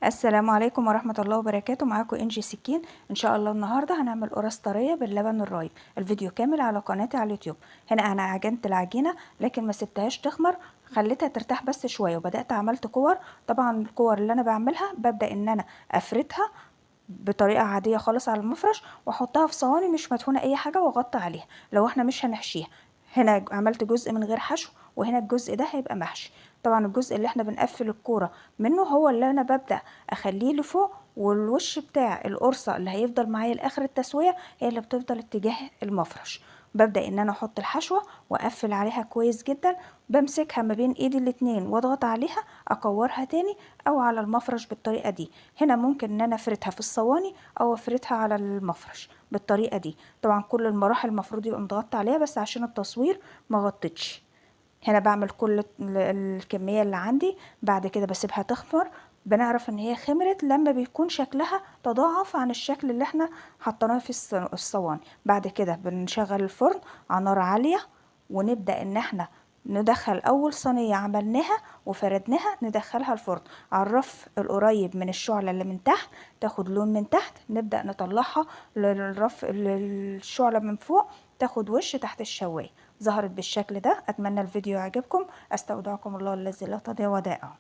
السلام عليكم ورحمة الله وبركاته. معاكم انجي سكين. ان شاء الله النهاردة هنعمل قرص طرية باللبن الرايب. الفيديو كامل على قناتي على اليوتيوب. هنا انا عجنت العجينة لكن ما سبتهاش تخمر، خليتها ترتاح بس شوية وبدأت عملت كور. طبعا الكور اللي انا بعملها ببدأ ان انا افردها بطريقة عادية خالص على المفرش واحطها في صواني مش مدهونة اي حاجة واغطي عليها لو احنا مش هنحشيها. هنا عملت جزء من غير حشو وهنا الجزء ده هيبقى محشي. طبعا الجزء اللي احنا بنقفل الكورة منه هو اللي انا ببدأ اخليه لفوق، والوش بتاع القرصة اللي هيفضل معايا لاخر التسوية هي اللي بتفضل اتجاه المفرش. ببدأ ان انا احط الحشوة واقفل عليها كويس جدا، بمسكها ما بين ايدي الاتنين واضغط عليها اكورها تاني او على المفرش بالطريقة دي. هنا ممكن ان انا افردها في الصواني او افردها على المفرش بالطريقة دي. طبعا كل المراحل المفروض يبقى مضغط عليها بس عشان التصوير ما غطيتش. هنا بعمل كل الكمية اللي عندي، بعد كده بسيبها تخمر. بنعرف ان هي خمرت لما بيكون شكلها تضاعف عن الشكل اللي احنا حطيناه في الصواني. بعد كده بنشغل الفرن على نار عالية ونبدأ ان احنا ندخل اول صينية عملناها وفردناها ندخلها الفرن على الرف القريب من الشعلة اللي من تحت، تاخد لون من تحت نبدأ نطلعها للرف للشعلة من فوق تاخد وش تحت الشواية. ظهرت بالشكل ده. اتمنى الفيديو يعجبكم. استودعكم الله الذي لا تضيع ودائعه.